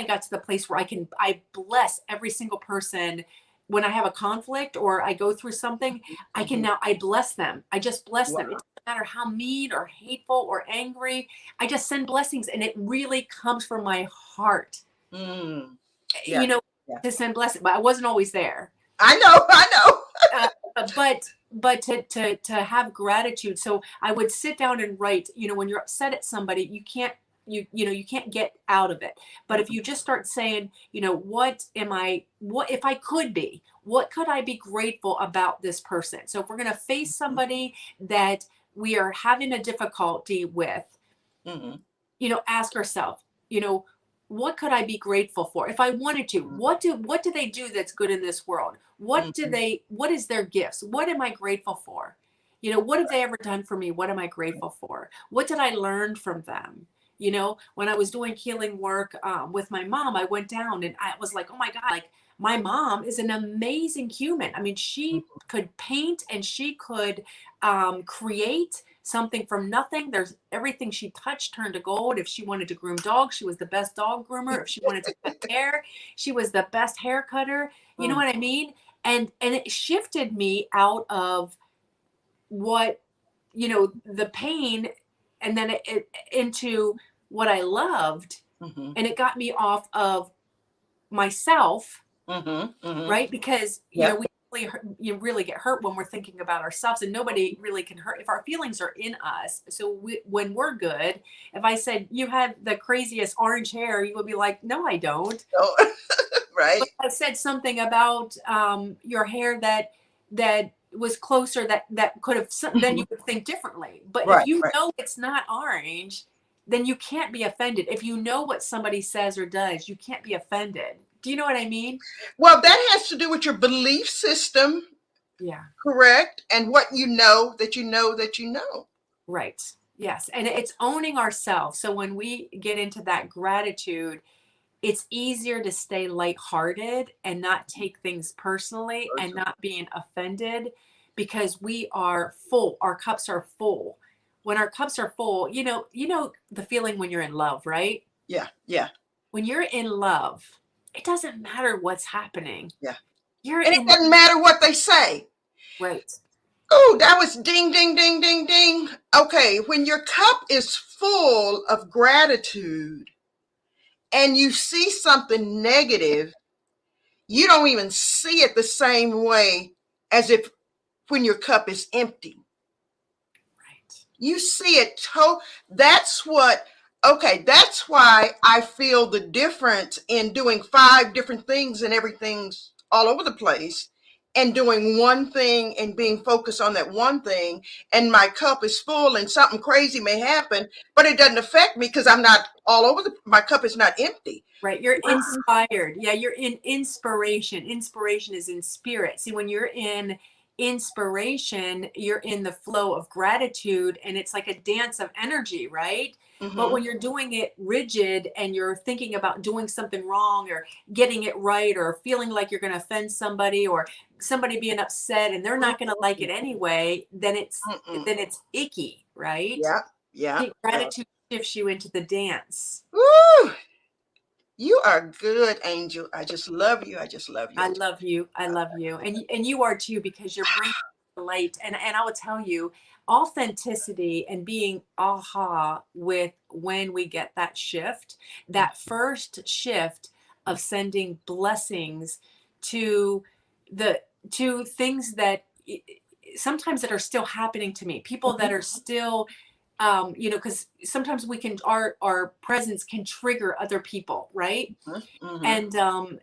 got to the place where I bless every single person. When I have a conflict or I go through something, I bless them. I just bless them. It doesn't matter how mean or hateful or angry. I just send blessings, and it really comes from my heart. You know, to send blessings. But I wasn't always there. I know. But to have gratitude. So I would sit down and write. You know, when you're upset at somebody, you can't get out of it. But if you just start saying, you know, what if I could be, what could I be grateful about this person? So if we're going to face somebody that we are having a difficulty with, you know, ask ourselves, you know, what could I be grateful for? If I wanted to, what do they do that's good in this world? What is their gifts? What am I grateful for? You know, what have they ever done for me? What am I grateful for? What did I learn from them? You know, when I was doing healing work with my mom, I went down and I was like, oh my God, like my mom is an amazing human. I mean, she could paint, and she could create something from nothing. There's everything she touched turned to gold. If she wanted to groom dogs, she was the best dog groomer. If she wanted to cut hair, she was the best hair cutter. You know what I mean? And it shifted me out of what, you know, the pain, and then it into what I loved, and it got me off of myself, right? Because you know, you really get hurt when we're thinking about ourselves, and nobody really can hurt if our feelings are in us. So when we're good, if I said you had the craziest orange hair, you would be like, no, I don't. Oh, right. But I said something about your hair that was closer, that could have, then you would think differently. But if you know it's not orange, then you can't be offended. If you know what somebody says or does, you can't be offended. Do you know what I mean? Well, that has to do with your belief system. Yeah. Correct. And what you know that you know that you know. Right. Yes. And it's owning ourselves. So when we get into that gratitude, it's easier to stay lighthearted and not take things personally and Person. not being offended because we are full. Our cups are full. When our cups are full, you know the feeling when you're in love, right? Yeah, yeah, When you're in love, it doesn't matter what's happening. yeah. You're And it in doesn't matter what they say. right. Oh, that was ding, ding, ding, ding, ding. Okay, when your cup is full of gratitude and you see something negative, you don't even see it the same way as if when your cup is empty. Right. You see it. That's what, okay, that's why I feel the difference in doing 5 different things and everything's all over the place and doing one thing and being focused on that one thing. And my cup is full and something crazy may happen, but it doesn't affect me because I'm not all over my cup is not empty. Right. You're inspired. Yeah, you're in inspiration. Inspiration is in spirit. See, when you're in inspiration, you're in the flow of gratitude and it's like a dance of energy, right? But Mm-hmm. when you're doing it rigid and you're thinking about doing something wrong or getting it right or feeling like you're going to offend somebody or somebody being upset and they're not going to like it anyway, Mm-mm. then it's icky, right? Yeah, yeah, See, yeah. gratitude shifts you into the dance. Woo! You are good, Angel. I just love you. I just love you. I love you. I love you. And you are too because you're bringing light. And I will tell you, authenticity and being aha with when we get that shift, that first shift of sending blessings to the to things that sometimes that are still happening to me, people that are still because sometimes we can our presence can trigger other people, right? Mm-hmm.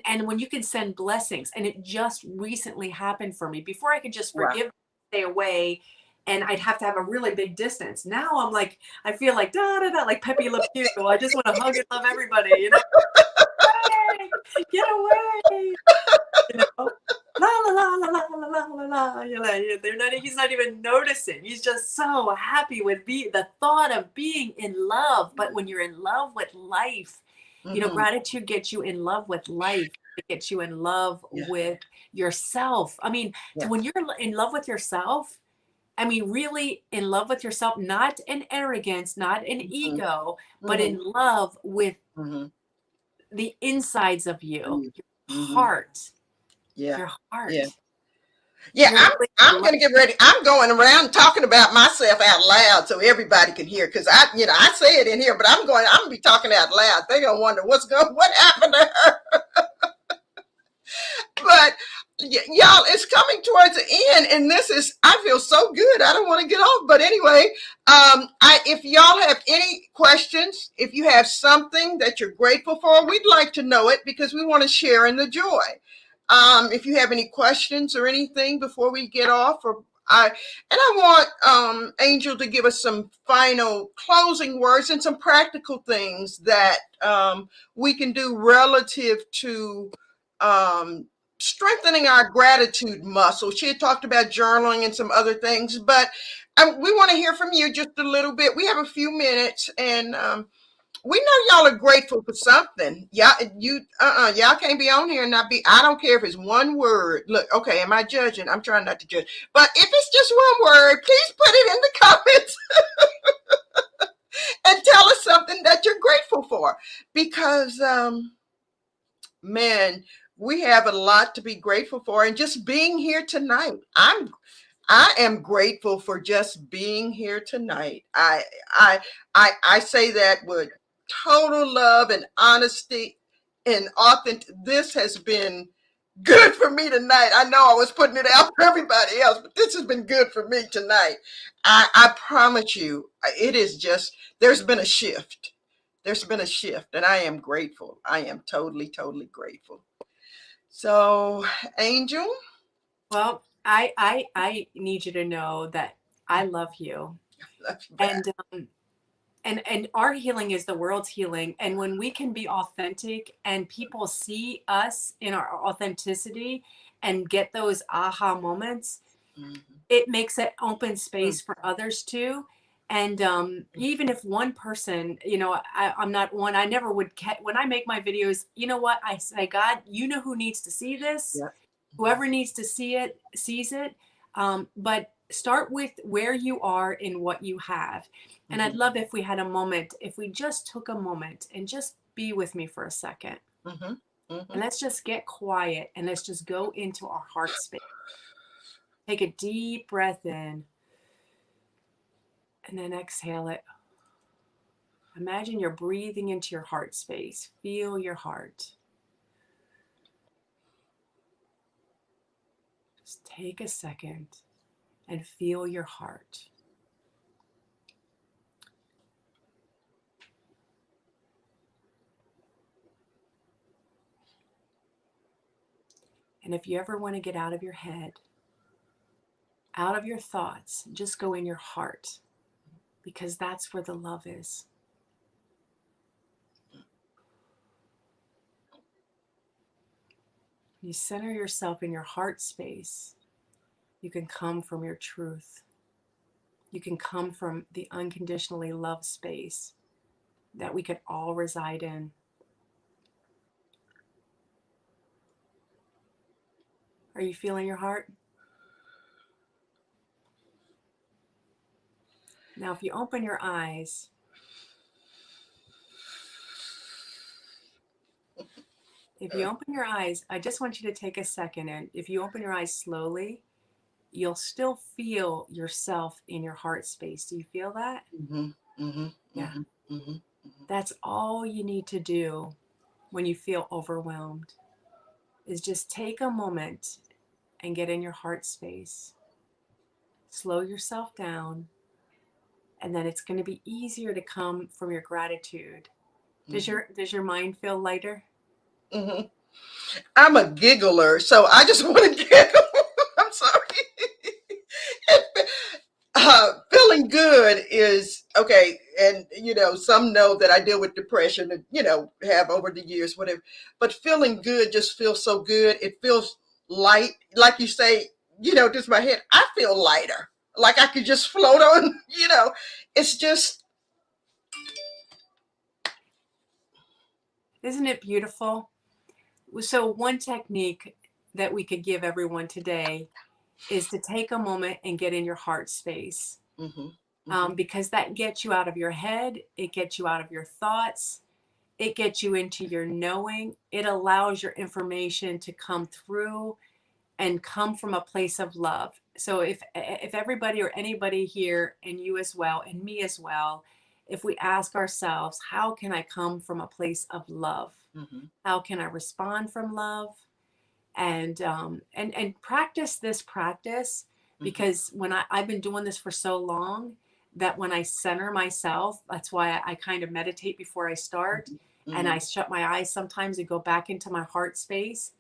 And when you can send blessings, and it just recently happened for me. Before I could just Wow. forgive, stay away, and I'd have to have a really big distance. Now I'm like, I feel like da da da, like Pepe Le Pew. I just want to hug and love everybody, Hey, get away, you know. La la la la la la la la la. He's not even noticing. He's just so happy with the thought of being in love. But when you're in love with life, Mm-hmm. gratitude gets you in love with life. It gets you in love Yeah, with yourself. I mean, yeah. when you're in love with yourself, I mean, really in love with yourself, not in arrogance, not in Mm-hmm. ego, but Mm-hmm. in love with Mm-hmm. the insides of you, your Mm-hmm. heart, Yeah, your yeah. heart. Yeah, You're I'm really I'm gonna get ready. I'm going around talking about myself out loud so everybody can hear. Because I say it in here, but I'm gonna be talking out loud. They're gonna wonder what happened to her. But y'all, it's coming towards the end, and this is I feel so good. I don't want to get off, but anyway, I if y'all have any questions, if you have something that you're grateful for, we'd like to know it because we want to share in the joy. If you have any questions or anything before we get off, I want Angel to give us some final closing words and some practical things that we can do relative to um, strengthening our gratitude muscle. She had talked about journaling and some other things, but we want to hear from you just a little bit. We have a few minutes, and we know y'all are grateful for something. Y'all can't be on here and not be. I don't care if it's one word. Look, okay, am I judging? I'm trying not to judge, but if it's just one word, please put it in the comments and tell us something that you're grateful for, because man, we have a lot to be grateful for, and just being here tonight. I am grateful for just being here tonight. I say that with total love and honesty and authentic. This has been good for me tonight. I know I was putting it out for everybody else, but this has been good for me tonight. I promise you, it is just, there's been a shift. There's been a shift, and I am grateful. I am totally, totally grateful. So, Angel, well, I need you to know that I love you. love you back. And and our healing is the world's healing. And when we can be authentic and people see us in our authenticity and get those aha moments, Mhm. it makes an open Mm. space for others too. And even if one person, I'm not one, I never would, when I make my videos, you know what? I say, God, you know who needs to see this. Yeah. Whoever needs to see it, sees it. But start with where you are and what you have. And I'd Mhm. love if we had a moment, if we just took a moment and just be with me for a second. Mhm. And Mhm. let's just get quiet and let's just go into our heart space. Take a deep breath in and then exhale it. Imagine you're breathing into your heart space. Feel your heart. Just take a second and feel your heart. And if you ever want to get out of your head, out of your thoughts, just go in your heart because that's where the love is. You center yourself in your heart space. You can come from your truth. You can come from the unconditionally love space that we could all reside in. Are you feeling your heart? Now, if you open your eyes, I just want you to take a second, and if you open your eyes slowly, you'll still feel yourself in your heart space. Do you feel that? Mhm. Mhm. Yeah. Mhm. Mhm. That's all you need to do when you feel overwhelmed is just take a moment and get in your heart space. Slow yourself down, and then it's going to be easier to come from your gratitude. Does Mhm. your mind feel lighter? Mhm. I'm a giggler, so I just want to giggle. I'm sorry. Feeling good is okay, and some know that I deal with depression, and have over the years, whatever. But feeling good just feels so good. It feels light, like you say. Just my head. I feel lighter, like I could just float on. It's just. Isn't it beautiful? So, one technique that we could give everyone today is to take a moment and get in your heart space, Hmm. Hmm. because that gets you out of your head, it gets you out of your thoughts, it gets you into your knowing, it allows your information to come through and come from a place of love. So if everybody or anybody here, and you as well and me as well, if we ask ourselves, how can I come from a place of love? Hmm. How can I respond from love? And practice this practice, Hmm. because I've been doing this for so long that when I center myself, that's why I kind of meditate before I start, and Hmm. I shut my eyes sometimes and go back into my heart space,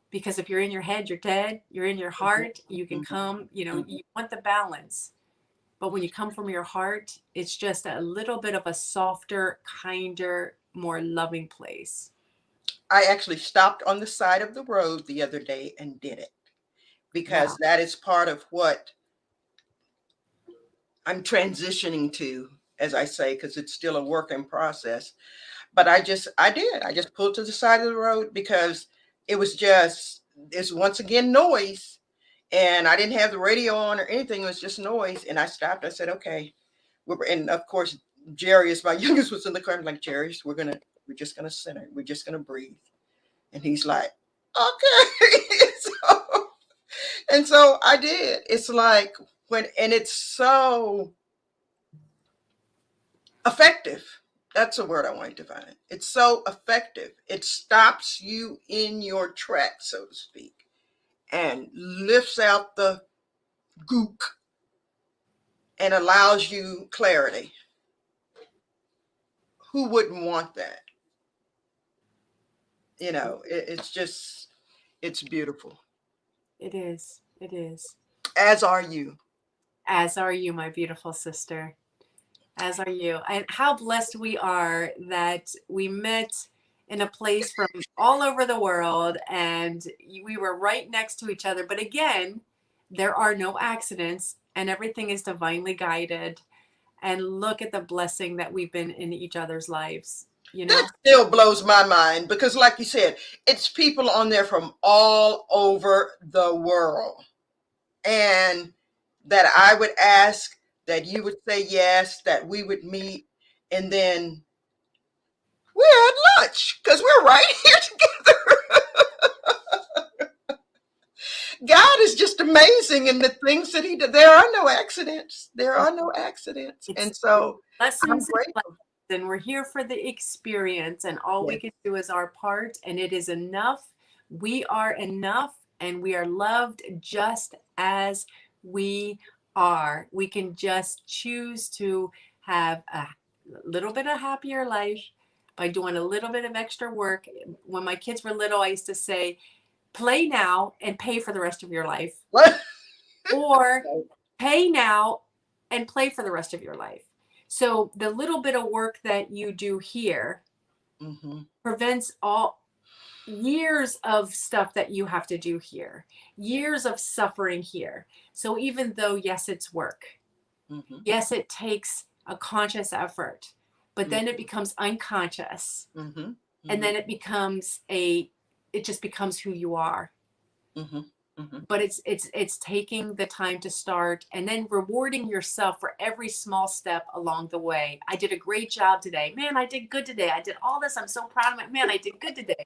because if you're in your head, you're dead. You're in your heart, you can Hmm. come, Hmm. you want the balance, but when you come from your heart, it's just a little bit of a softer, kinder, more loving place. I actually stopped on the side of the road the other day and did it because Wow. that is part of what I'm transitioning to, as I say, because it's still a work in process. But I just pulled to the side of the road because it's once again noise. And I didn't have the radio on or anything. It was just noise. And I stopped. I said, okay. And of course, Jerry is my youngest was in the car. I'm like, Jerry, we're just gonna center. We're just gonna breathe. And he's like, okay. And so I did. It's like and it's so effective. That's a word I wanted to find. It's so effective. It stops you in your tracks, so to speak, and lifts out the gook and allows you clarity. Who wouldn't want that? It's beautiful. It is. It is. As are you. As are you, my beautiful sister. As are you. And how blessed we are that we met in a place from all over the world and we were right next to each other. But again, there are no accidents and everything is divinely guided. And look at the blessing that we've been in each other's lives, you know? That still blows my mind because, like you said, it's people on there from all over the world. And that I would ask, that you would say yes, that we would meet, and then we had lunch because we're right here together. God is just amazing in the things that He did. There are no accidents. There are no accidents. It's And so I'm lessons and grateful. lessons, and we're here for the experience, and all we Yes. can do is our part, and it is enough. We are enough, and we are loved just as we are. We can just choose to have a little bit of happier life by doing a little bit of extra work. When my kids were little, I used to say, play now and pay for the rest of your life, What? or pay now and play for the rest of your life. So the little bit of work that you do here Mm-hmm. prevents all years of stuff that you have to do here, years of suffering here. So even though, yes, it's work, Mm-hmm. yes, it takes a conscious effort, but then it becomes unconscious. Mm-hmm. And then it just becomes who you are. Mm-hmm. Mm-hmm. But it's taking the time to start and then rewarding yourself for every small step along the way. I did a great job today. Man, I did good today. I did all this. I'm so proud of it. Man, I did good today.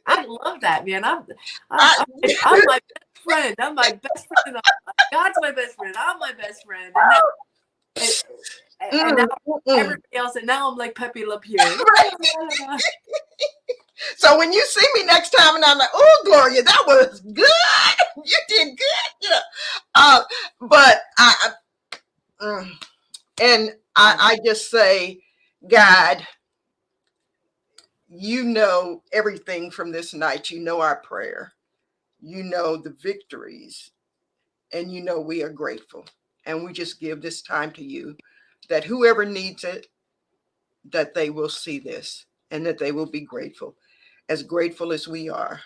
I love that, man. I'm, I, I'm my best friend. I'm my best friend. God's my best friend. I'm my best friend. And now everybody else, and now I'm like Pepe Le Pew. So when you see me next time, and I'm like, "Oh, Gloria, that was good. You did good." You know, but I just say, God, you know everything from this night. You know our prayer. You know the victories, and you know we are grateful, and we just give this time to you. That whoever needs it, that they will see this, and that they will be grateful as we are.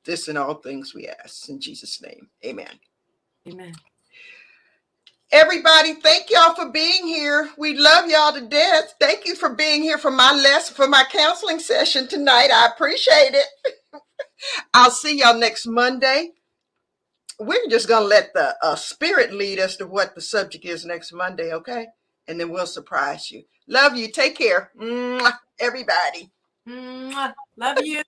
This and all things we ask in Jesus' name. Amen. Amen. Everybody, thank y'all for being here. We love y'all to death. Thank you for being here for my lesson, for my counseling session tonight. I appreciate it. I'll see y'all next Monday. We're just going to let the spirit lead us to what the subject is next Monday, okay? And then we'll surprise you. Love you. Take care. Mwah, everybody. Mwah. Love you.